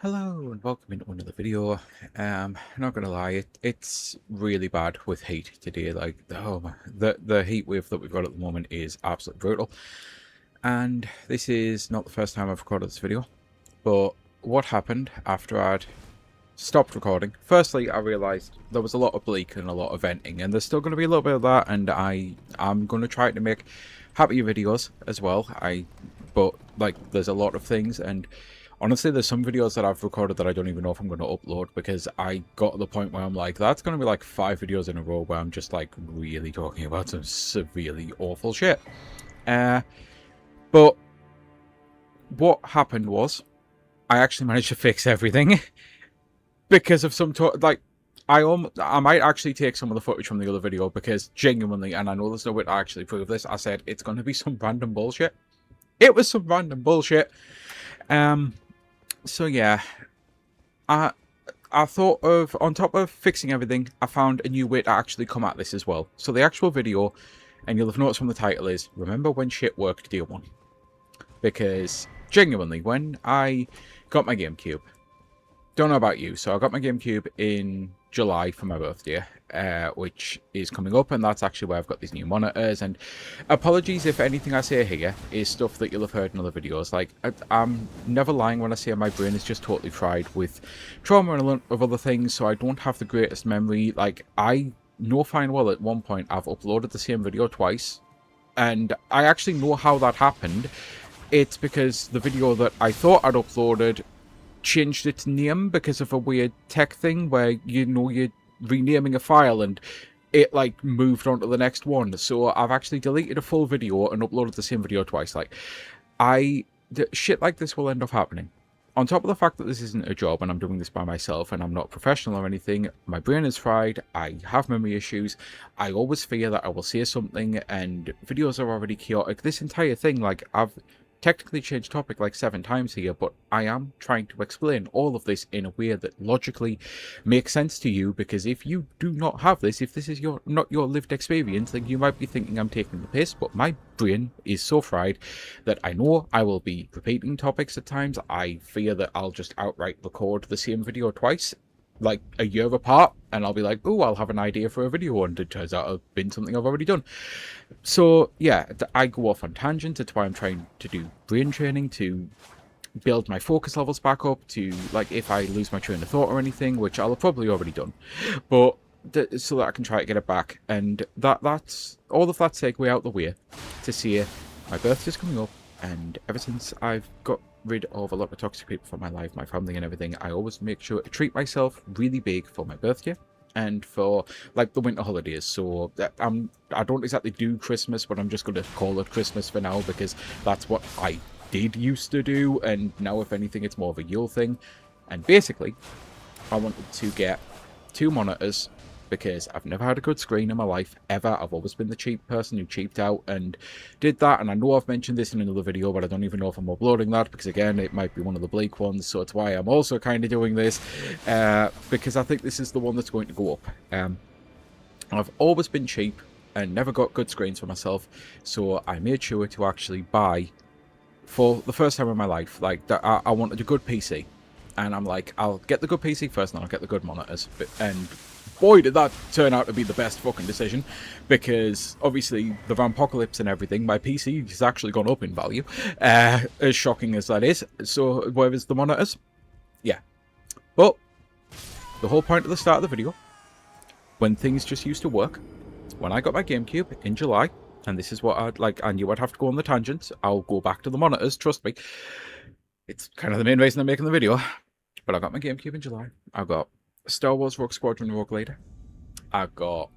Hello and welcome into another video. Not gonna lie, it's really bad with heat today. Like the heat wave that we've got at the moment is absolutely brutal. And this is not the first time I've recorded this video, but what happened after I'd stopped recording? Firstly, I realised there was a lot of bleak and a lot of venting, and there's still going to be a little bit of that. And I'm going to try to make happier videos as well. But like, there's a lot of things and. Honestly, there's some videos that I've recorded that I don't even know if I'm going to upload because I got to the point where I'm like, that's going to be like 5 videos in a row where I'm just like really talking about some severely awful shit. But what happened was I actually managed to fix everything because of some I might actually take some of the footage from the other video because genuinely, and I know there's no way to actually prove this, I said it's going to be some random bullshit. It was some random bullshit. So yeah, I thought of, on top of fixing everything, I found a new way to actually come at this as well. So the actual video, and you'll have noticed from the title, is Remember When Shit Worked Day 1. Because, genuinely, when I got my GameCube, don't know about you, so I got my GameCube in July for my birthday, which is coming up, and that's actually where I've got these new monitors. And apologies if anything I say here is stuff that you'll have heard in other videos. Like, I'm never lying when I say my brain is just totally fried with trauma and a lot of other things, so I don't have the greatest memory. Like, I know fine well at one point I've uploaded the same video twice, and I actually know how that happened. It's because the video that I thought I'd uploaded changed its name because of a weird tech thing where you're renaming a file and it like moved on to the next one. So I've actually deleted a full video and uploaded the same video twice. Like, shit like this will end up happening. On top of the fact that this isn't a job and I'm doing this by myself and I'm not professional or anything, my brain is fried, I have memory issues, I always fear that I will say something, and videos are already chaotic. This entire thing, like, I've technically changed topic like 7 times here, but I am trying to explain all of this in a way that logically makes sense to you, because if you do not have this, if this is not your lived experience, then you might be thinking I'm taking the piss, but my brain is so fried that I know I will be repeating topics at times. I fear that I'll just outright record the same video twice, like a year apart, and I'll be like, oh, I'll have an idea for a video, and it turns out it's been something I've already done. So yeah, I go off on tangents. It's why I'm trying to do brain training to build my focus levels back up, to, like, if I lose my train of thought or anything, which I'll have probably already done, but so that I can try to get it back. And that's all of that segue out the way to see my birthday's coming up, and ever since I've got rid of a lot of toxic people from my life, my family and everything, I always make sure to treat myself really big for my birthday and for like the winter holidays. So I don't exactly do Christmas, but I'm just going to call it Christmas for now because that's what I did used to do, and now if anything it's more of a Yule thing. And basically I wanted to get 2 monitors because I've never had a good screen in my life, ever. I've always been the cheap person who cheaped out and did that, and I know I've mentioned this in another video, but I don't even know if I'm uploading that, because again, it might be one of the bleak ones, so it's why I'm also kind of doing this, because I think this is the one that's going to go up. I've always been cheap and never got good screens for myself, so I made sure to actually buy, for the first time in my life, like, I wanted a good PC, and I'm like, I'll get the good PC first, and then I'll get the good monitors, and boy, did that turn out to be the best fucking decision, because obviously the Vampocalypse and everything, my PC has actually gone up in value, as shocking as that is. So whereas the monitors, yeah. But the whole point of the start of the video, when things just used to work, when I got my GameCube in July, and this is what I'd like, I knew I'd have to go on the tangent, I'll go back to the monitors, trust me. It's kind of the main reason I'm making the video. But I got my GameCube in July. I got Star Wars Rogue Squadron Rogue Leader. I got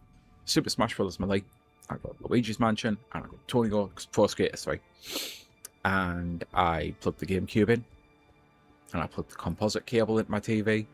Super Smash Bros. Melee. I got Luigi's Mansion. And I got Tony Hawk's Pro Skater 3. And I plugged the GameCube in. And I plugged the composite cable into my TV.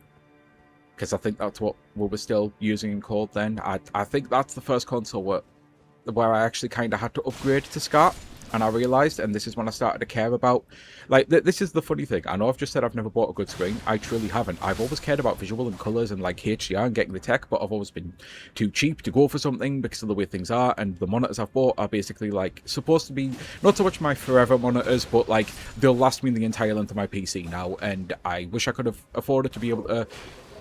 Because I think that's what we were still using in COD then. I think that's the first console where I actually kind of had to upgrade to SCART. And I realised, and this is when I started to care about, like, this is the funny thing. I know I've just said I've never bought a good screen. I truly haven't. I've always cared about visual and colours and, like, HDR and getting the tech, but I've always been too cheap to go for something because of the way things are. And the monitors I've bought are basically, like, supposed to be not so much my forever monitors, but, like, they'll last me the entire length of my PC now. And I wish I could have afforded to be able to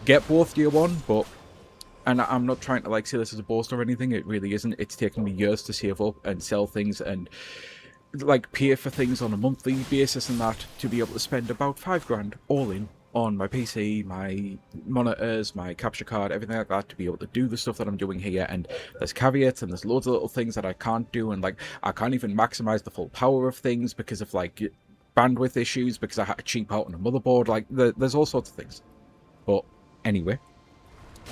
get both year one, but... And I'm not trying to, like, say this as a boast or anything. It really isn't. It's taken me years to save up and sell things and... like pay for things on a monthly basis and that to be able to spend about £5 all in on my PC, my monitors, my capture card, everything like that to be able to do the stuff that I'm doing here. And there's caveats and there's loads of little things that I can't do, and like I can't even maximize the full power of things because of like bandwidth issues because I had to cheap out on a motherboard. Like there's all sorts of things. But anyway,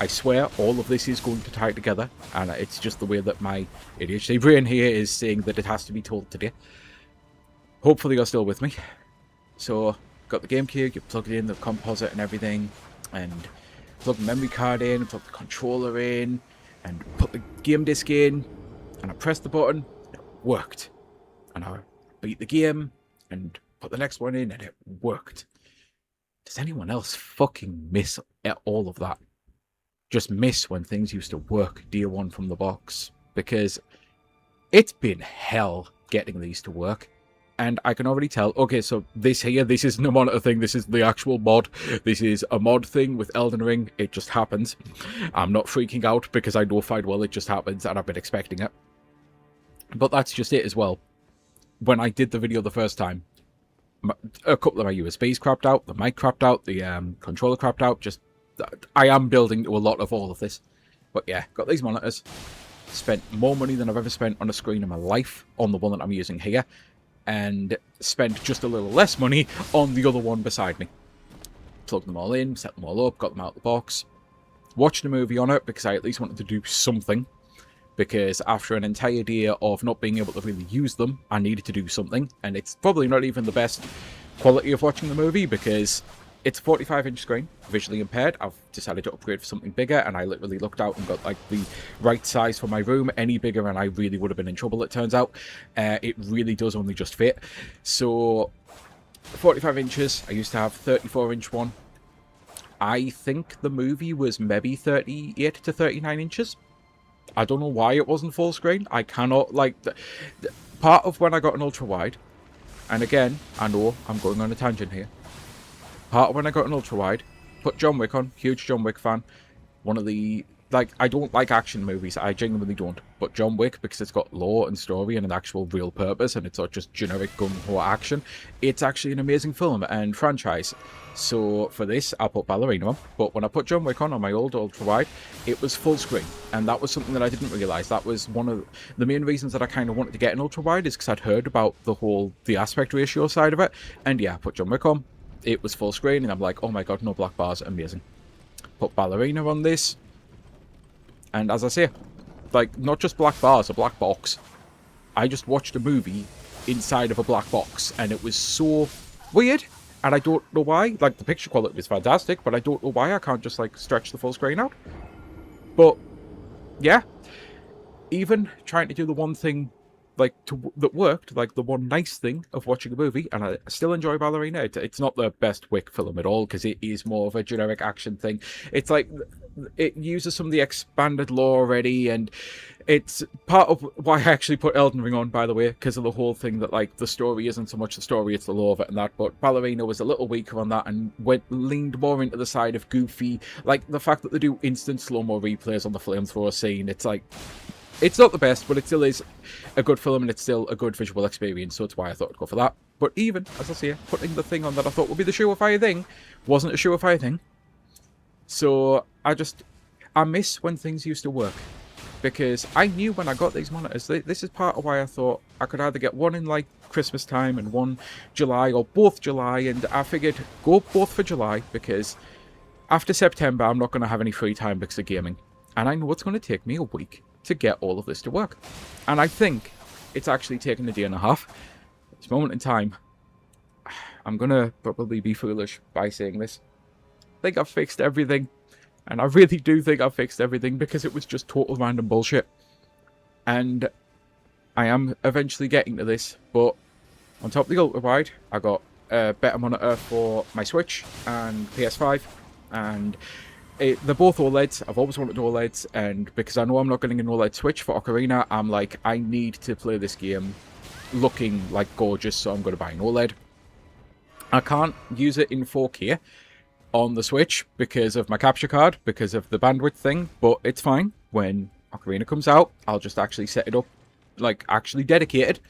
I swear all of this is going to tie together, and it's just the way that my ADHD brain here is saying that it has to be told today. Hopefully you're still with me. So, got the GameCube, you plug it in, the composite and everything, and plug the memory card in, plug the controller in, and put the game disc in, and I pressed the button, and it worked. And I beat the game, and put the next one in, and it worked. Does anyone else fucking miss all of that? Just miss when things used to work day one from the box, because it's been hell getting these to work. And I can already tell, okay, so this isn't a monitor thing, this is the actual mod. This is a mod thing with Elden Ring, it just happens. I'm not freaking out because I know fine well it just happens and I've been expecting it. But that's just it as well. When I did the video the first time, a couple of my USBs crapped out, the mic crapped out, the controller crapped out, just... I am building to a lot of all of this. But yeah, got these monitors. Spent more money than I've ever spent on a screen in my life on the one that I'm using here. And spent just a little less money on the other one beside me. Plugged them all in, set them all up, got them out of the box. Watched a movie on it because I at least wanted to do something. Because after an entire day of not being able to really use them, I needed to do something. And it's probably not even the best quality of watching the movie because... it's a 45-inch screen, visually impaired. I've decided to upgrade for something bigger, and I literally looked out and got like the right size for my room. Any bigger, and I really would have been in trouble, it turns out. It really does only just fit. So, 45 inches. I used to have 34-inch one. I think the movie was maybe 38 to 39 inches. I don't know why it wasn't full screen. I cannot, like... part of when I got an ultra-wide, and again, I know I'm going on a tangent here. Part of when I got an ultra-wide, put John Wick on, huge John Wick fan. One of the, like, I don't like action movies, I genuinely don't. But John Wick, because it's got lore and story and an actual real purpose, and it's not just generic gung-ho action, it's actually an amazing film and franchise. So for this, I put Ballerina on. But when I put John Wick on my old ultra-wide, it was full screen. And that was something that I didn't realise. That was one of the main reasons that I kind of wanted to get an ultra-wide, is because I'd heard about the aspect ratio side of it. And yeah, I put John Wick on. It was full screen, and I'm like, oh my god, no black bars, amazing. Put Ballerina on this, and as I say, like, not just black bars, a black box. I just watched a movie inside of a black box, and it was so weird, and I don't know why. Like, the picture quality was fantastic, but I don't know why I can't just, like, stretch the full screen out. But, yeah, even trying to do the one thing... like, that worked, like, the one nice thing of watching a movie, and I still enjoy Ballerina. It's not the best Wick film at all, because it is more of a generic action thing. It's like, it uses some of the expanded lore already, and it's part of why I actually put Elden Ring on, by the way, because of the whole thing that, like, the story isn't so much the story, it's the lore of it and that, but Ballerina was a little weaker on that, and leaned more into the side of goofy, like, the fact that they do instant slow-mo replays on the flamethrower scene. It's like... it's not the best, but it still is a good film, and it's still a good visual experience, so it's why I thought I'd go for that. But even, as I say, putting the thing on that I thought would be the surefire thing wasn't a surefire thing. So, I miss when things used to work. Because I knew when I got these monitors, this is part of why I thought I could either get one in, like, Christmas time and one July, or both July, and I figured, go both for July, because after September, I'm not going to have any free time because of gaming. And I know it's going to take me a week to get all of this to work. And I think it's actually taken a day and a half. At this moment in time, I'm going to probably be foolish by saying this. I think I've fixed everything. And I really do think I've fixed everything, because it was just total random bullshit. And I am eventually getting to this, but on top of the ultra-wide, I got a better monitor for my Switch and PS5, and they're both OLEDs. I've always wanted OLEDs, and because I know I'm not getting an OLED Switch for Ocarina, I'm like, I need to play this game looking like gorgeous, so I'm going to buy an OLED. I can't use it in 4K on the Switch because of my capture card, because of the bandwidth thing, but it's fine. When Ocarina comes out, I'll just actually set it up, like, actually dedicated.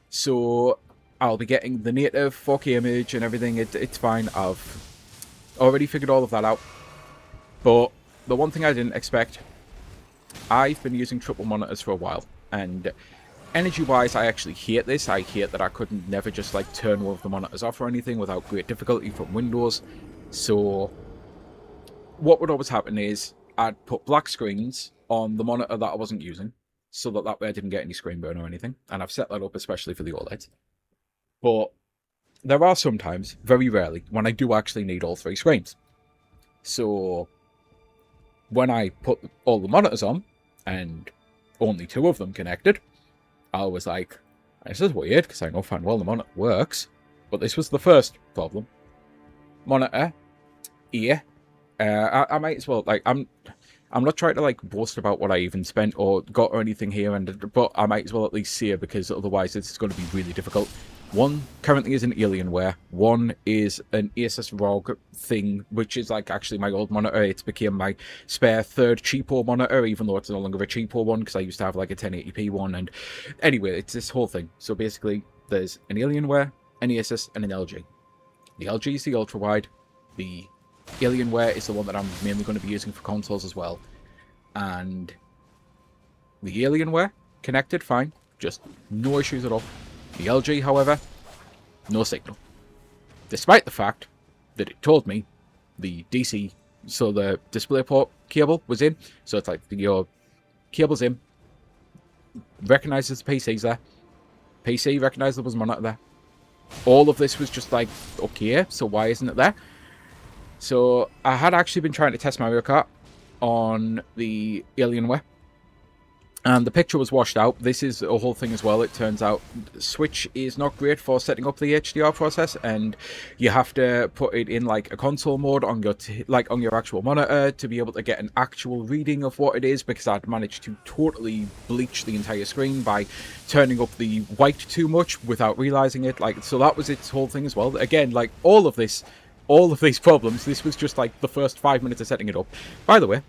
So I'll be getting the native 4K image and everything. It's fine. I've already figured all of that out. But the one thing I didn't expect, I've been using triple monitors for a while, and energy-wise, I actually hate this. I hate that I couldn't never just, like, turn one of the monitors off or anything without great difficulty from Windows. So what would always happen is I'd put black screens on the monitor that I wasn't using, so that way I didn't get any screen burn or anything. And I've set that up especially for the OLEDs. But there are sometimes, very rarely, when I do actually need all three screens. So when I put all the monitors on, and only two of them connected, I was like, this is weird, because I know fine well the monitor works. But this was the first problem. Monitor, ear. I might as well, like, I'm not trying to, like, boast about what I even spent or got or anything here, but I might as well at least see it, because otherwise this is going to be really difficult. One currently is an Alienware. One is an Asus ROG thing, which is, like, actually my old monitor. It's became my spare third cheapo monitor, even though it's no longer a cheapo one, because I used to have, like, a 1080p one. And anyway, it's this whole thing. So basically, there's an Alienware, an Asus, and an LG. The LG is the ultra-wide. The Alienware is the one that I'm mainly going to be using for consoles as well. And the Alienware, connected, fine. Just no issues at all. The LG, however, no signal. Despite the fact that it told me the DC, so the DisplayPort cable was in. So it's like your cable's in. Recognizes the PC's there. PC recognized there was a monitor there. All of this was just like, okay, so why isn't it there? So I had actually been trying to test Mario Kart on the Alienware, and the picture was washed out. This is a whole thing as well. It turns out Switch is not great for setting up the HDR process, and you have to put it in like a console mode on your on your actual monitor to be able to get an actual reading of what it is, because I'd managed to totally bleach the entire screen by turning up the white too much without realizing it. Like, so that was its whole thing as well. Again, like all of these problems, this was just like the first 5 minutes of setting it up. By the way,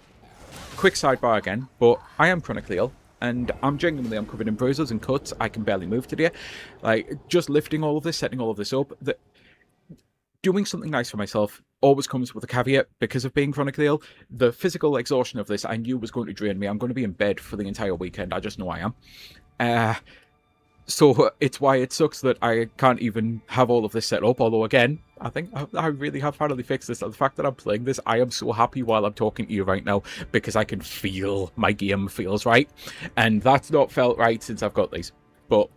quick sidebar again, but I am chronically ill, and I'm covered in bruises and cuts. I can barely move today. Like, just lifting all of this, setting all of this up, doing something nice for myself always comes with a caveat. Because of being chronically ill, the physical exhaustion of this I knew was going to drain me. I'm going to be in bed for the entire weekend. I just know I am. So it's why it sucks that I can't even have all of this set up. Although, again, I think I really have finally fixed this. The fact that I'm playing this, I am so happy while I'm talking to you right now, because I can feel my game feels right. And that's not felt right since I've got these. But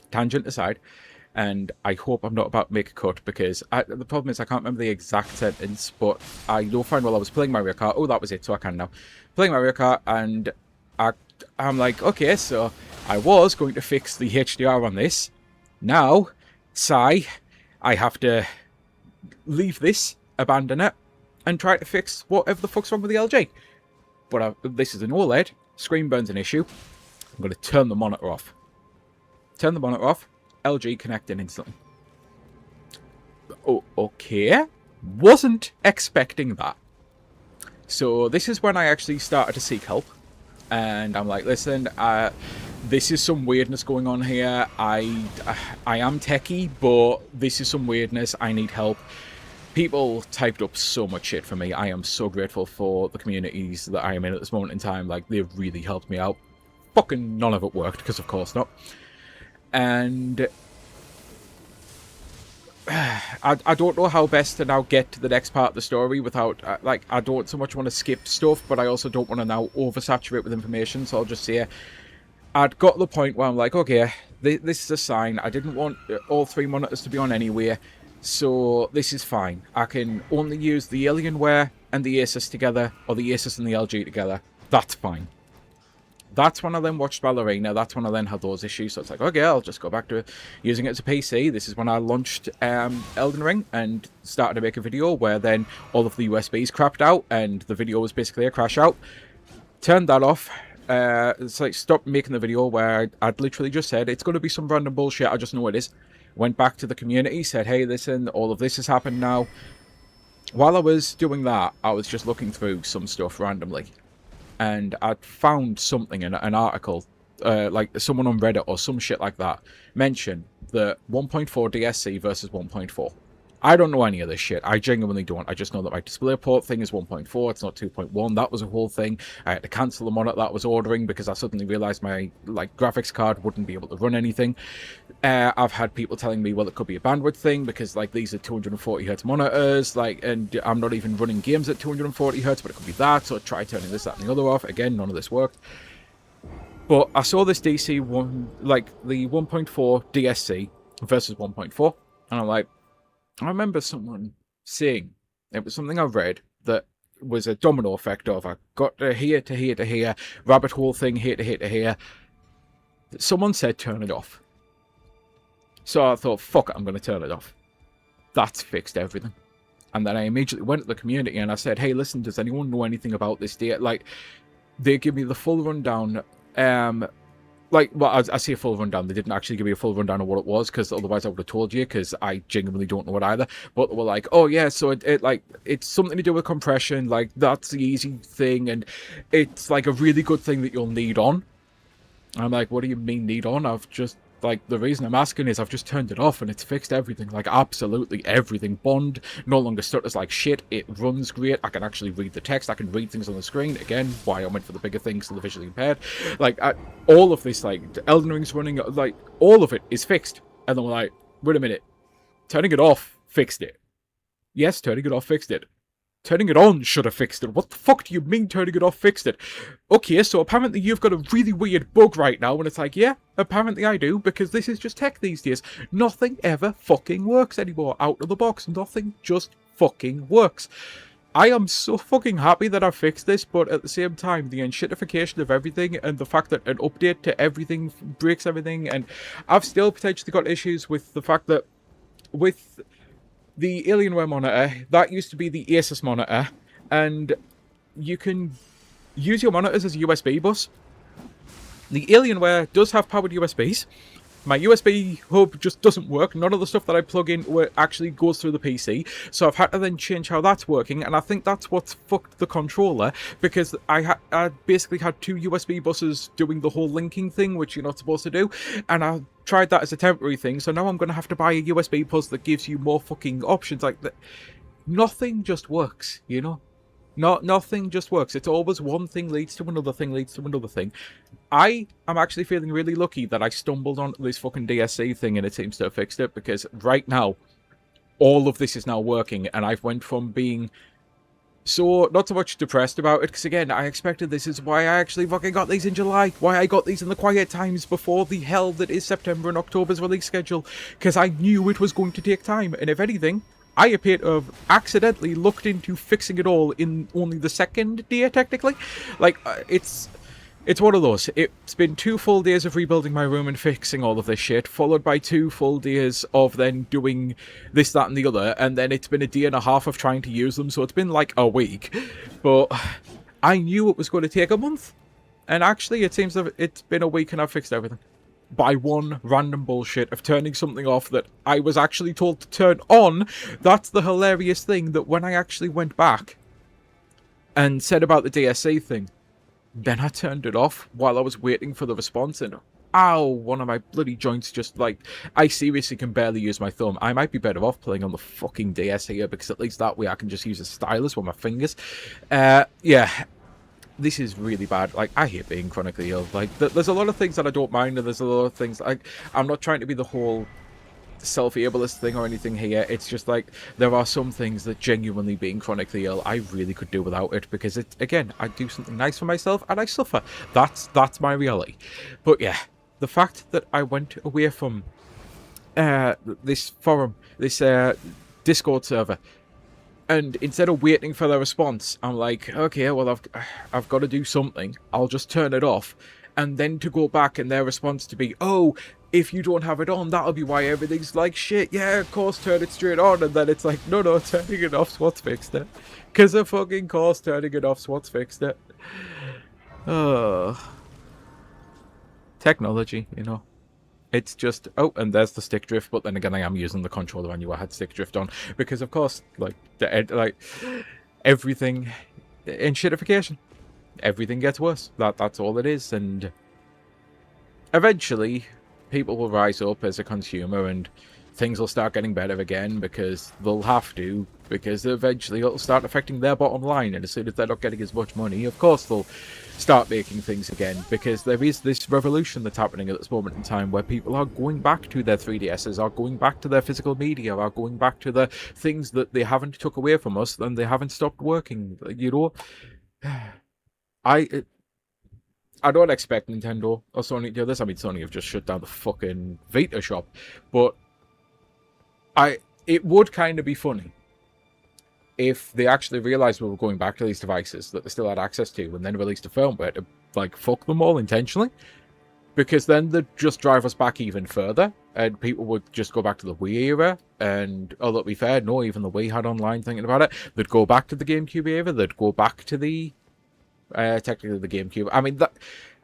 tangent aside, and I hope I'm not about to make a cut, because the problem is I can't remember the exact sentence, but I know fine well I was playing Mario Kart. Oh, that was it, so I can now. Playing Mario Kart, and I'm like, okay, so I was going to fix the HDR on this. Now, sigh, I have to leave this, abandon it, and try to fix whatever the fuck's wrong with the LG. But this is an OLED, screen burn's an issue. I'm going to turn the monitor off. Turn the monitor off, LG connecting instantly. Oh, okay. Wasn't expecting that. So this is when I actually started to seek help. And I'm like, listen, this is some weirdness going on here. I am techie, but this is some weirdness. I need help. People typed up so much shit for me. I am so grateful for the communities that I am in at this moment in time. Like, they've really helped me out. Fucking none of it worked, because of course not. And I don't know how best to now get to the next part of the story without, like, I don't so much want to skip stuff, but I also don't want to now oversaturate with information, so I'll just say, I'd got to the point where I'm like, okay, this is a sign. I didn't want all three monitors to be on anyway, so this is fine. I can only use the Alienware and the Asus together, or the Asus and the LG together. That's fine. That's when I then watched Ballerina. That's when I then had those issues. So it's like, okay, I'll just go back to using it as a PC. This is when I launched Elden Ring and started to make a video where then all of the USBs crapped out and the video was basically a crash out. Turned that off. It's like, stopped making the video where I'd literally just said, it's going to be some random bullshit. I just know it is. Went back to the community, said, hey, listen, all of this has happened now. While I was doing that, I was just looking through some stuff randomly. And I found something in an article, like someone on Reddit or some shit like that, mentioned the 1.4 DSC versus 1.4. I don't know any of this shit. I genuinely don't. I just know that my DisplayPort thing is 1.4. It's not 2.1. That was a whole thing. I had to cancel the monitor that I was ordering because I suddenly realized my graphics card wouldn't be able to run anything. I've had people telling me, well, it could be a bandwidth thing because these are 240 hertz monitors, and I'm not even running games at 240 hertz, but it could be that. So I tried turning this, that, and the other off. Again, none of this worked. But I saw this DC one, the 1.4 DSC versus 1.4, and I'm like, I remember someone saying, it was something I read, that was a domino effect of, I got to here, to here, to here, rabbit hole thing, here to here, to here. Someone said, turn it off. So I thought, fuck it, I'm going to turn it off. That's fixed everything. And then I immediately went to the community and I said, hey, listen, does anyone know anything about this date? They give me the full rundown. I say a full rundown. They didn't actually give me a full rundown of what it was, because otherwise I would have told you, because I genuinely don't know it either. But they were like, oh yeah, so it's something to do with compression, that's the easy thing, and it's a really good thing that you'll need on. And I'm like, what do you mean need on? I've just, the reason I'm asking is I've just turned it off and it's fixed everything. Absolutely everything. Bond no longer stutters like shit. It runs great. I can actually read the text. I can read things on the screen. Again, why I went for the bigger things to the visually impaired. All of this, Elden Ring's running, all of it is fixed. And then we're like, wait a minute. Turning it off fixed it. Yes, turning it off fixed it. Turning it on should have fixed it. What the fuck do you mean turning it off fixed it? Okay, so apparently you've got a really weird bug right now, and it's like, yeah, apparently I do, because this is just tech these days. Nothing ever fucking works anymore out of the box. Nothing just fucking works. I am so fucking happy that I fixed this, but at the same time, the enshittification of everything and the fact that an update to everything breaks everything, and I've still potentially got issues with the fact that with the Alienware monitor, that used to be the Asus monitor, and you can use your monitors as a USB bus. The Alienware does have powered USBs. My USB hub just doesn't work. None of the stuff that I plug in actually goes through the PC. So I've had to then change how that's working. And I think that's what's fucked the controller. Because I basically had two USB buses doing the whole linking thing, which you're not supposed to do. And I tried that as a temporary thing. So now I'm going to have to buy a USB bus that gives you more fucking options. Nothing just works, you know? Nothing just works. It's always one thing leads to another thing leads to another thing. I am actually feeling really lucky that I stumbled onto this fucking DSC thing and it seems to have fixed it, because right now, all of this is now working, and I've went from being so not so much depressed about it, because again, I expected this is why I actually fucking got these in July, why I got these in the quiet times before the hell that is September and October's release schedule, because I knew it was going to take time, and if anything, I appear to have accidentally looked into fixing it all in only the second day, technically. It's one of those. It's been 2 full days of rebuilding my room and fixing all of this shit, followed by 2 full days of then doing this, that, and the other, and then it's been a day and a half of trying to use them, so it's been like a week. But I knew it was going to take a month, and actually it seems that it's been a week and I've fixed everything. By one random bullshit of turning something off that I was actually told to turn on. That's the hilarious thing, that when I actually went back and said about the DSC thing, then I turned it off while I was waiting for the response, and ow, one of my bloody joints just I seriously can barely use my thumb. I might be better off playing on the fucking DS here, because at least that way I can just use a stylus with my fingers. Yeah. This is really bad. I hate being chronically ill. There's a lot of things that I don't mind, and there's a lot of things I'm not trying to be the whole self-ableist thing or anything here. It's just there are some things that genuinely being chronically ill, I really could do without it, because again, I do something nice for myself and I suffer. That's my reality. But yeah, the fact that I went away from this forum, this Discord server, and instead of waiting for the response, I'm like, okay, well, I've got to do something. I'll just turn it off. and then to go back and their response to be, oh, if you don't have it on, that'll be why everything's like shit. Yeah, of course, turn it straight on. And then it's like, no, turning it off's what's fixed it. Because of fucking course, turning it off's what's fixed it. Technology, you know. It's just, oh, and there's the stick drift, but then again, I am using the controller I knew I had stick drift on. Because, of course, like everything in shitification. Everything gets worse. That's all it is. And eventually, people will rise up as a consumer and things will start getting better again because they'll have to, because eventually it'll start affecting their bottom line, and as soon as they're not getting as much money, of course they'll start making things again, because there is this revolution that's happening at this moment in time where people are going back to their 3DSs, are going back to their physical media, are going back to the things that they haven't took away from us and they haven't stopped working, you know. I don't expect Nintendo or Sony to do this. I mean, Sony have just shut down the fucking Vita shop, but it would kind of be funny if they actually realized we were going back to these devices that they still had access to, and then released a firmware to like fuck them all intentionally, because then they'd just drive us back even further, and people would just go back to the Wii era. And although to be fair, no, even the Wii had online. Thinking about it, they'd go back to the GameCube era. They'd go back to the technically the GameCube. I mean,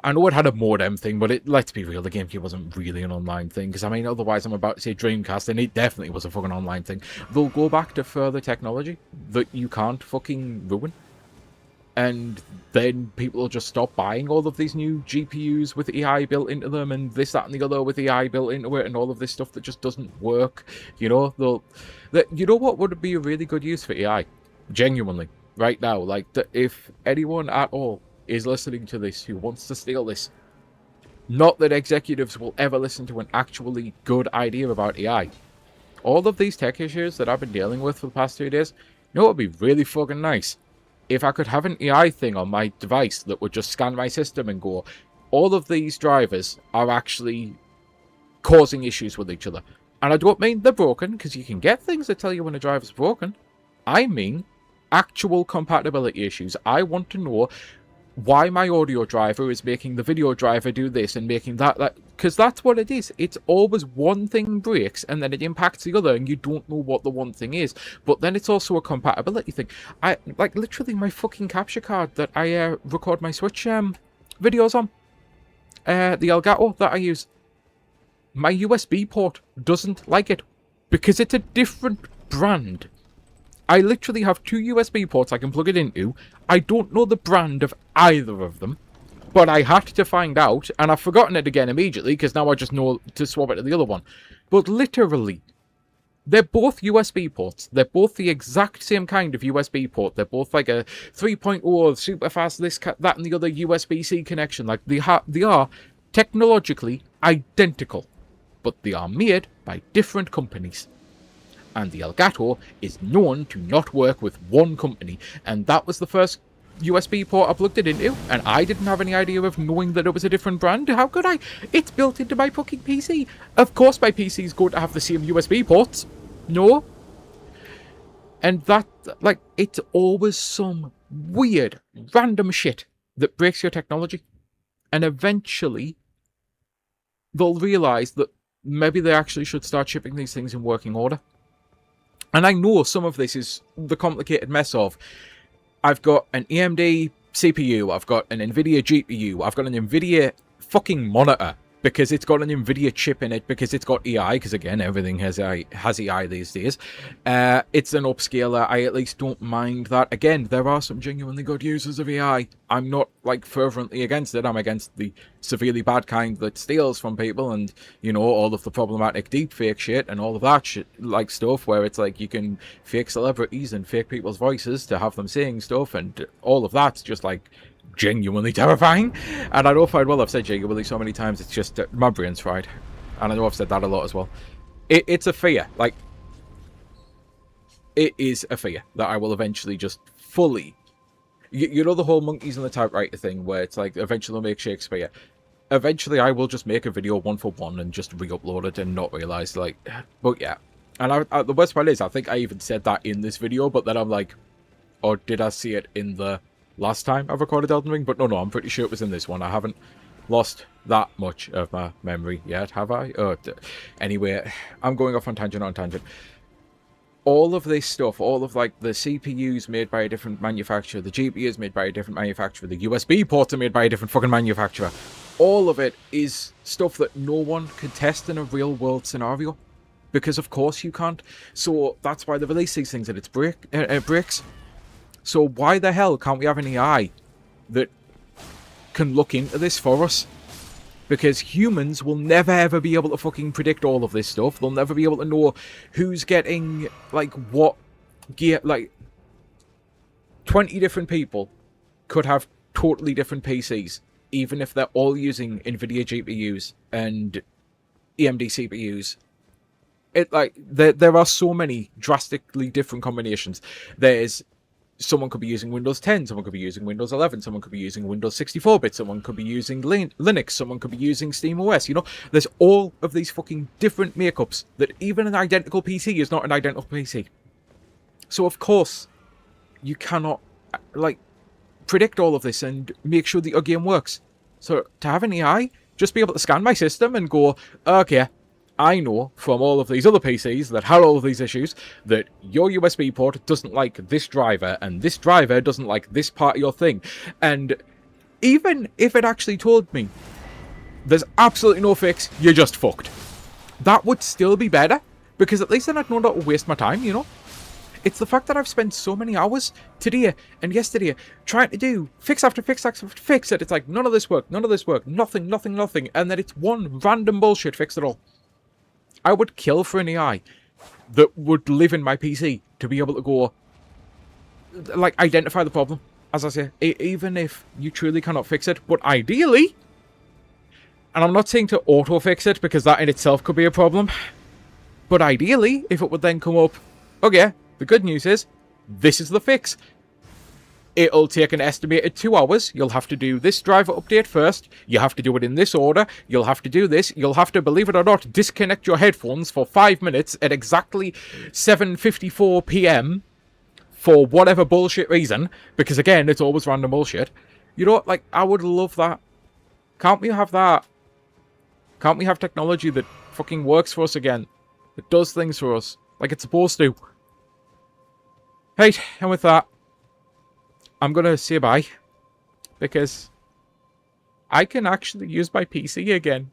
I know it had a modem thing, but let's be real, the GameCube wasn't really an online thing. Because I mean, otherwise I'm about to say Dreamcast, and it definitely was a fucking online thing. They'll go back to further technology that you can't fucking ruin, and then people will just stop buying all of these new GPUs with AI built into them, and this, that, and the other with AI built into it, and all of this stuff that just doesn't work. You know, you know what would be a really good use for AI, genuinely. Right now, like, if anyone at all is listening to this who wants to steal this, not that executives will ever listen to an actually good idea about AI. All of these tech issues that I've been dealing with for the past 2 days, you know what would be really fucking nice? If I could have an AI thing on my device that would just scan my system and go, all of these drivers are actually causing issues with each other. And I don't mean they're broken, because you can get things that tell you when a driver's broken. I mean actual compatibility issues. I want to know why my audio driver is making the video driver do this and making that, because that's what it is. It's always one thing breaks and then it impacts the other, and you don't know what the one thing is. But then it's also a compatibility thing. Like, literally my fucking capture card that I record my Switch videos on, the Elgato that I use, my USB port doesn't like it because it's a different brand. I literally have 2 USB ports I can plug it into. I don't know the brand of either of them, but I had to find out, and I've forgotten it again immediately, because now I just know to swap it to the other one. But literally, they're both USB ports. They're both the exact same kind of USB port. They're both like a 3.0 super fast, this, that, and the other USB-C connection. Like, they are technologically identical, but they are made by different companies. And the Elgato is known to not work with one company, and that was the first USB port I plugged it into, and I didn't have any idea of knowing that it was a different brand. How could I? It's built into my fucking PC. Of course my PC is going to have the same USB ports. No. And that, like, it's always some weird, random shit that breaks your technology. And eventually, they'll realise that maybe they actually should start shipping these things in working order. And I know some of this is the complicated mess of, I've got an AMD CPU, I've got an NVIDIA GPU, I've got an NVIDIA fucking monitor, because it's got an NVIDIA chip in it, because it's got AI, because again, everything has AI these days. It's an upscaler, I at least don't mind that. Again, there are some genuinely good users of AI. I'm not, like, fervently against it. I'm against the severely bad kind that steals from people, and, you know, all of the problematic deepfake shit, and all of that shit, like, stuff, where it's like, you can fake celebrities and fake people's voices to have them saying stuff, and all of that's just, like, genuinely terrifying. And I know fine well I've said genuinely so many times, it's just my brain's fried, and I know I've said that a lot as well. It's a fear, like, it is a fear that I will eventually just fully, you know, the whole monkeys and the typewriter thing, where it's like, eventually they'll make Shakespeare. Eventually I will just make a video one for one and just re-upload it and not realise, like, but yeah. And the worst part is, I think I even said that in this video, but then I'm like, or did I see it in the last time I've recorded Elden Ring? But no, I'm pretty sure it was in this one. I haven't lost that much of my memory yet, have I? Anyway, I'm going off on tangent. All of this stuff, all of like the CPUs made by a different manufacturer, the GPUs made by a different manufacturer, the USB ports are made by a different fucking manufacturer. All of it is stuff that no one can test in a real world scenario. Because of course you can't. So that's why they release these things and it's bricks. So why the hell can't we have an AI that can look into this for us? Because humans will never ever be able to fucking predict all of this stuff. They'll never be able to know who's getting, like, what gear. Like, 20 different people could have totally different PCs, even if they're all using NVIDIA GPUs and AMD CPUs. There are so many drastically different combinations. Someone could be using Windows 10, someone could be using Windows 11, someone could be using Windows 64-bit, someone could be using Linux, someone could be using SteamOS, you know? There's all of these fucking different makeups that even an identical PC is not an identical PC. So of course, you cannot, like, predict all of this and make sure that your game works. So to have an AI, just be able to scan my system and go, okay, I know from all of these other PCs that had all of these issues that your USB port doesn't like this driver and this driver doesn't like this part of your thing. And even if it actually told me there's absolutely no fix, you're just fucked, that would still be better, because at least then I'd know not to waste my time, you know? It's the fact that I've spent so many hours today and yesterday trying to do fix after fix after fix that it's like none of this work, nothing, and then it's one random bullshit fix at all. I would kill for an AI that would live in my PC to be able to go, like, identify the problem. As I say, even if you truly cannot fix it, but ideally, and I'm not saying to auto-fix it, because that in itself could be a problem, but ideally, if it would then come up, okay, the good news is, this is the fix. It'll take an estimated 2 hours. You'll have to do this driver update first. You have to do it in this order. You'll have to do this. You'll have to, believe it or not, disconnect your headphones for 5 minutes at exactly 7:54 p.m. for whatever bullshit reason. Because again, it's always random bullshit. You know, like, I would love that. Can't we have that? Can't we have technology that fucking works for us again? That does things for us like it's supposed to? Right, and with that, I'm gonna say bye, because I can actually use my PC again.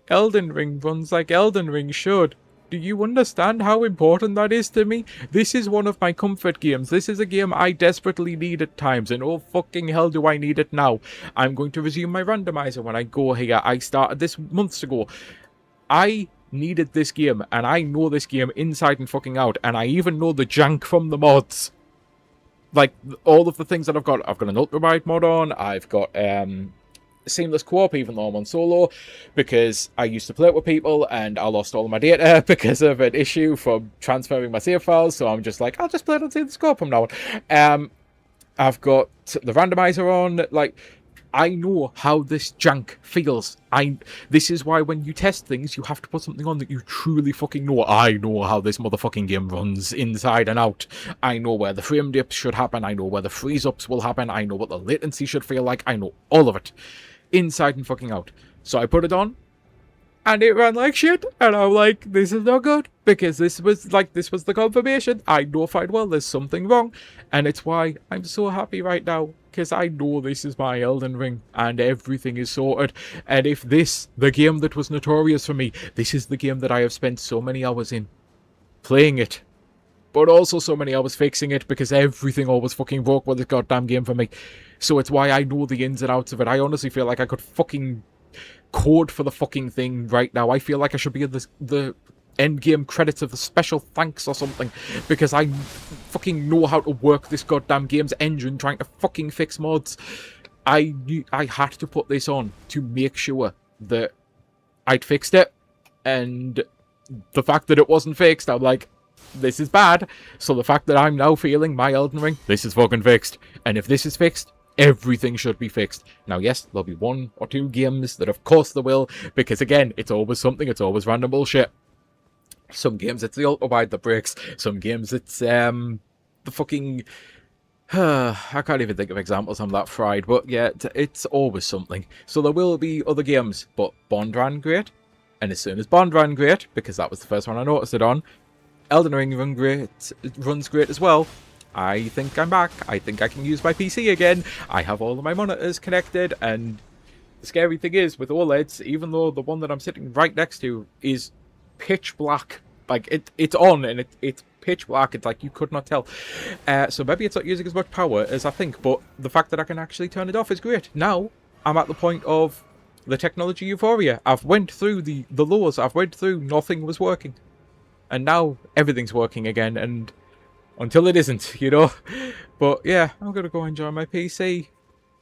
Elden Ring runs like Elden Ring should. Do you understand how important that is to me? This is one of my comfort games. This is a game I desperately need at times, and oh fucking hell do I need it now. I'm going to resume my randomizer when I go here. I started this months ago. I needed this game, and I know this game inside and fucking out, and I even know the jank from the mods. Like, all of the things that I've got an Ultra Wide mod on, I've got Seamless Co-op, even though I'm on solo, because I used to play it with people, and I lost all of my data because of an issue from transferring my save files, so I'm just like, I'll just play it on Seamless Co-op from now on. I've got the randomizer on, like, I know how this jank feels. This is why when you test things, you have to put something on that you truly fucking know. I know how this motherfucking game runs inside and out. I know where the frame dips should happen. I know where the freeze-ups will happen. I know what the latency should feel like. I know all of it. Inside and fucking out. So I put it on, and it ran like shit, and I'm like, this is not good, because this was the confirmation. I know fine well there's something wrong, and it's why I'm so happy right now, because I know this is my Elden Ring, and everything is sorted. And if this, the game that was notorious for me, this is the game that I have spent so many hours in, playing it, but also so many hours fixing it, because everything always fucking broke with this goddamn game for me. So it's why I know the ins and outs of it. I honestly feel like I could fucking code for the fucking thing right now. I feel like I should be in the end game credits of the special thanks or something, because I fucking know how to work this goddamn game's engine trying to fucking fix mods. I had to put this on to make sure that I'd fixed it, and the fact that it wasn't fixed, I'm like, this is bad. So the fact that I'm now feeling my Elden Ring, this is fucking fixed. And if this is fixed, everything should be fixed. Now, yes, there'll be 1 or 2 games that of course there will, because again, it's always something, it's always random bullshit. Some games it's the Ultra Wide that breaks, some games it's the fucking I can't even think of examples. I'm that fried. But yeah, it's always something. So there will be other games, but Bond ran great. And as soon as Bond ran great, because that was the first one I noticed it on, Elden Ring runs great as well. I think I'm back. I think I can use my PC again. I have all of my monitors connected, and the scary thing is, with OLEDs, even though the one that I'm sitting right next to is pitch black, like it's on and it's pitch black, it's like you could not tell. So maybe it's not using as much power as I think, but the fact that I can actually turn it off is great. Now I'm at the point of the technology euphoria. I've went through the lows. I've went through nothing was working, and now everything's working again. And until it isn't, you know. But yeah, I'm gonna go enjoy my PC.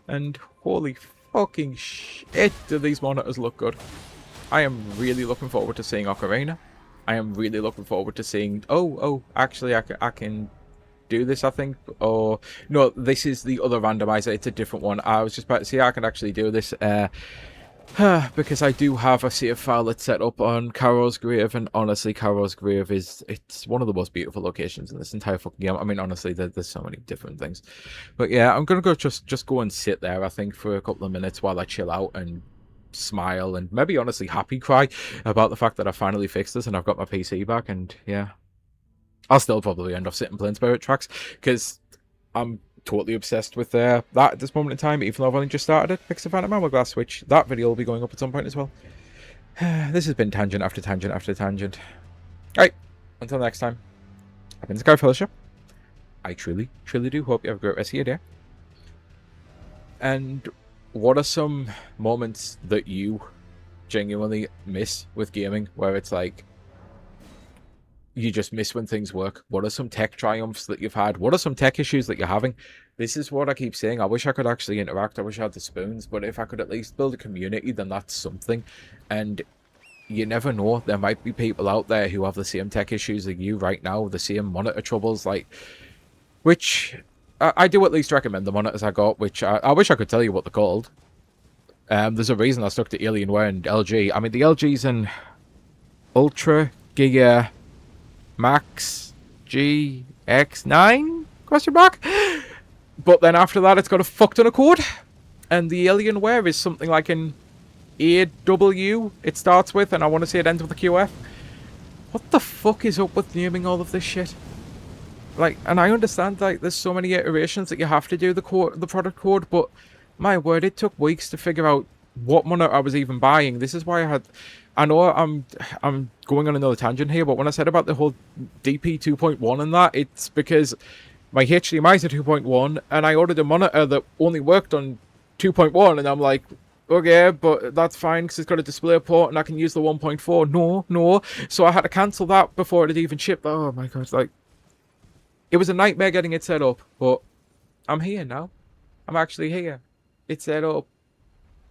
And holy fucking shit, do these monitors look good. I am really looking forward to seeing Ocarina. I am really looking forward to seeing... Oh, actually, I can do this, I think. Or, no, this is the other randomizer. It's a different one. I was just about to say I can actually do this. Because I do have a save file that's set up on Karo's Grave, and honestly, Karo's Grave it's one of the most beautiful locations in this entire fucking game. I mean, honestly, there's so many different things. But yeah, I'm gonna go just go and sit there, I think, for a couple of minutes while I chill out and smile and maybe honestly happy cry about the fact that I finally fixed this and I've got my PC back. And yeah, I'll still probably end up sitting playing Spirit Tracks because I'm totally obsessed with that at this moment in time, even though I've only just started it. Fix the Phantom Hourglass, which that video will be going up at some point as well. This has been tangent after tangent after tangent. Alright, until next time, I've been Sky Fellowship. I truly do hope you have a great rest of your day. And what are some moments that you genuinely miss with gaming, where it's like, you just miss when things work? What are some tech triumphs that you've had? What are some tech issues that you're having? This is what I keep saying. I wish I could actually interact. I wish I had the spoons, but if I could at least build a community, then that's something. And you never know. There might be people out there who have the same tech issues as you right now, the same monitor troubles, like, which I do at least recommend the monitors I got, which I wish I could tell you what they're called. There's a reason I stuck to Alienware and LG. I mean, the LG's an Ultra Giga Max GX9 question mark, but then after that it's got a fuck ton of code, and the Alienware is something like an AW it starts with, and I want to say it ends with a QF. What the fuck is up with naming all of this shit? Like, and I understand, like, there's so many iterations that you have to do the product code, but my word, it took weeks to figure out what monitor I was even buying. This is why I know I'm going on another tangent here, but when I said about the whole DP 2.1 and that, it's because my HDMI's are 2.1, and I ordered a monitor that only worked on 2.1, and I'm like, okay, but that's fine because it's got a display port and I can use the 1.4. No. So I had to cancel that before it had even shipped. Oh my god, like, it was a nightmare getting it set up, but I'm here now. I'm actually here. It's set up.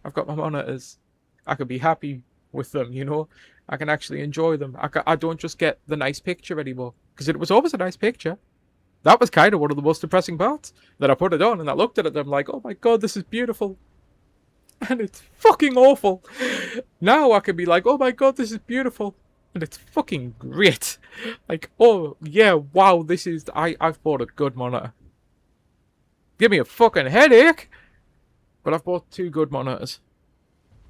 I've got my monitors. I can be happy with them, you know. I can actually enjoy them. I don't just get the nice picture anymore, because it was always a nice picture. That was kind of one of the most depressing parts, that I put it on and I looked at it and I'm like, oh my god, this is beautiful. And it's fucking awful. Now I can be like, oh my god, this is beautiful. And it's fucking great. Like, oh yeah, wow, this is... I've bought a good monitor. Give me a fucking headache. But I've bought 2 good monitors.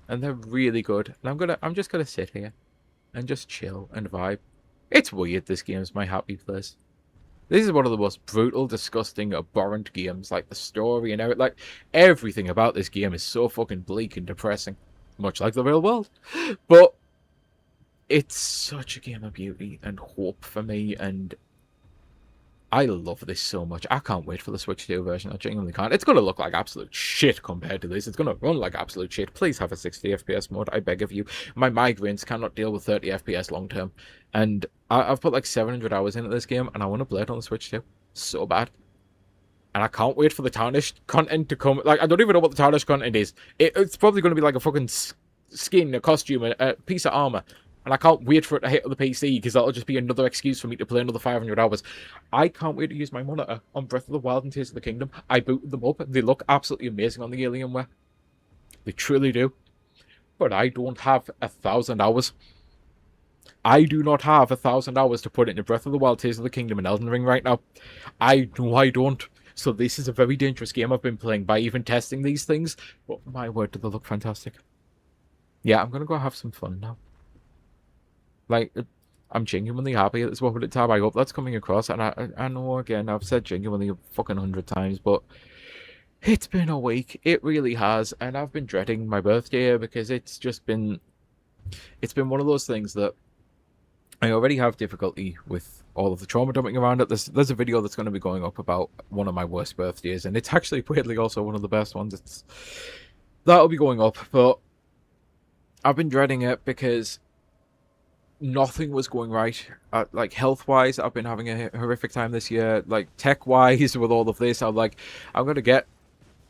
And they're really good. And I'm just gonna sit here and just chill and vibe. It's weird, this game's my happy place. This is one of the most brutal, disgusting, abhorrent games. Like, the story and everything. Like, everything about this game is so fucking bleak and depressing. Much like the real world. But it's such a game of beauty and hope for me, and I love this so much. I can't wait for the Switch 2 version. I genuinely can't. It's going to look like absolute shit compared to this. It's going to run like absolute shit. Please have a 60 FPS mode, I beg of you. My migraines cannot deal with 30 FPS long term. And I've put like 700 hours into this game, and I want to play it on the Switch 2. So bad. And I can't wait for the Tarnished content to come. Like, I don't even know what the Tarnished content is. It's probably going to be like a fucking skin, a costume, a piece of armor. And I can't wait for it to hit on the PC, because that'll just be another excuse for me to play another 500 hours. I can't wait to use my monitor on Breath of the Wild and Tears of the Kingdom. I booted them up. They look absolutely amazing on the Alienware. They truly do. But I don't have 1,000 hours. I do not have 1,000 hours to put into Breath of the Wild, Tears of the Kingdom, and Elden Ring right now. I know I don't. So this is a very dangerous game I've been playing by even testing these things. But my word, do they look fantastic. Yeah, I'm going to go have some fun now. Like, I'm genuinely happy at this moment in time. I hope that's coming across. And I know, again, I've said genuinely a fucking 100 times, but it's been a week. It really has. And I've been dreading my birthday because it's been one of those things that I already have difficulty with all of the trauma dumping around it. There's a video that's going to be going up about one of my worst birthdays, and it's actually weirdly also one of the best ones. That'll be going up, but I've been dreading it because nothing was going right. Like, health-wise, I've been having a horrific time this year. Like, tech-wise, with all of this, I'm going to get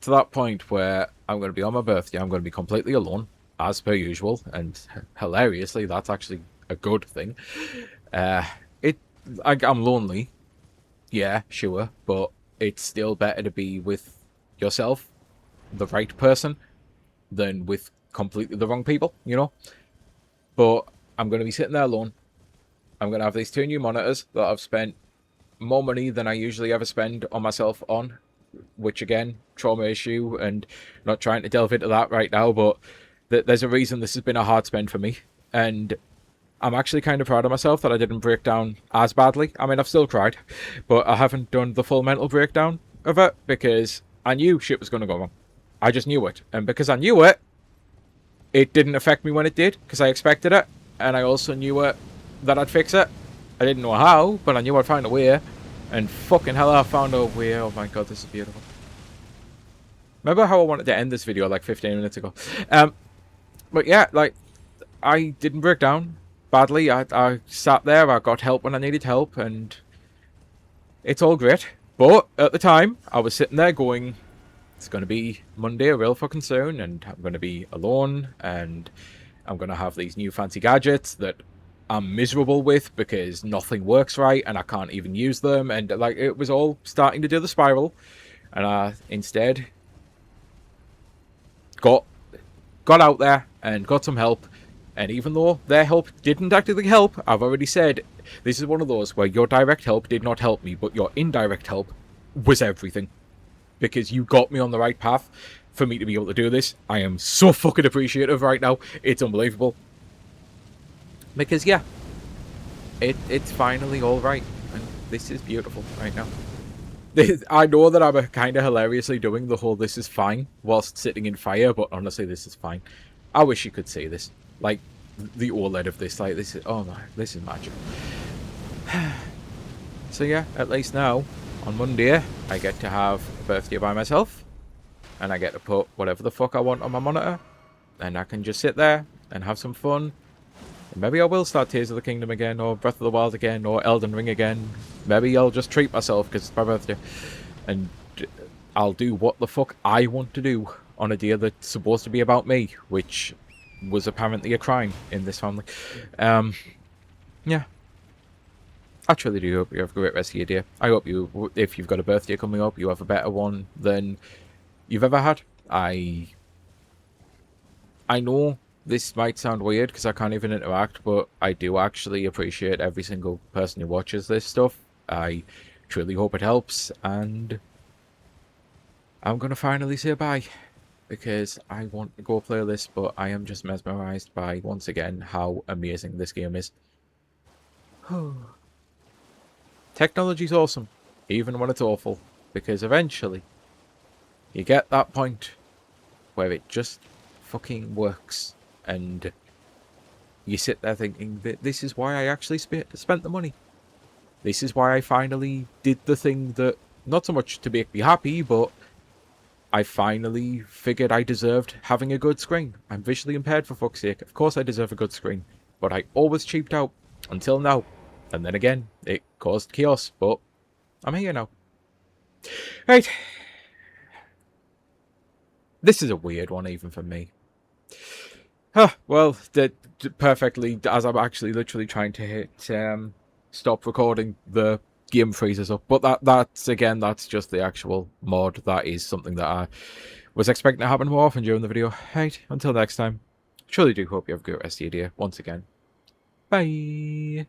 to that point where I'm going to be on my birthday. I'm going to be completely alone, as per usual, and hilariously, that's actually a good thing. I'm lonely, yeah, sure, but it's still better to be with yourself, the right person, than with completely the wrong people, you know? But I'm going to be sitting there alone. I'm going to have these 2 new monitors that I've spent more money than I usually ever spend on myself on, which, again, trauma issue, and not trying to delve into that right now, but there's a reason this has been a hard spend for me, and I'm actually kind of proud of myself that I didn't break down as badly. I mean, I've still cried, but I haven't done the full mental breakdown of it because I knew shit was going to go wrong. I just knew it. And because I knew it, it didn't affect me when it did because I expected it. And I also knew it that I'd fix it. I didn't know how, but I knew I'd find a way. And fucking hell, I found a way. Oh my god, this is beautiful. Remember how I wanted to end this video like 15 minutes ago? But yeah, like, I didn't break down badly. I sat there, I got help when I needed help, and it's all great. But at the time, I was sitting there going, it's going to be Monday real fucking soon, and I'm going to be alone, and I'm going to have these new fancy gadgets that I'm miserable with because nothing works right, and I can't even use them, and like, it was all starting to do the spiral, and I instead got out there and got some help. And even though their help didn't actually help, I've already said, this is one of those where your direct help did not help me, but your indirect help was everything. Because you got me on the right path for me to be able to do this. I am so fucking appreciative right now. It's unbelievable. Because, yeah, it's finally all right. And this is beautiful right now. I know that I'm kind of hilariously doing the whole this is fine whilst sitting in fire, but honestly, this is fine. I wish you could see this. Like, the OLED of this, like, this is, oh my, this is magic. So yeah, at least now, on Monday, I get to have a birthday by myself, and I get to put whatever the fuck I want on my monitor, and I can just sit there and have some fun. And maybe I will start Tears of the Kingdom again, or Breath of the Wild again, or Elden Ring again. Maybe I'll just treat myself because it's my birthday, and I'll do what the fuck I want to do on a day that's supposed to be about me, which was apparently a crime in this family. Yeah. I truly do hope you have a great rest of your day. I hope you, if you've got a birthday coming up, you have a better one than you've ever had. I know this might sound weird because I can't even interact, but I do actually appreciate every single person who watches this stuff. I truly hope it helps, and I'm going to finally say bye. Because I want to go play this, but I am just mesmerized by, once again, how amazing this game is. Technology's awesome, even when it's awful, because eventually you get that point where it just fucking works, and you sit there thinking that this is why I actually spent the money. This is why I finally did the thing that, not so much to make me happy, but I finally figured I deserved having a good screen. I'm visually impaired, for fuck's sake. Of course I deserve a good screen. But I always cheaped out. Until now. And then again, it caused chaos. But I'm here now. Right. This is a weird one, even for me. Well, perfectly, as I'm actually literally trying to hit stop recording, the game freezes up, but that's just the actual mod. That is something that I was expecting to happen more often during the video. Right, until next time, truly do hope you have a good rest of your day once again. Bye.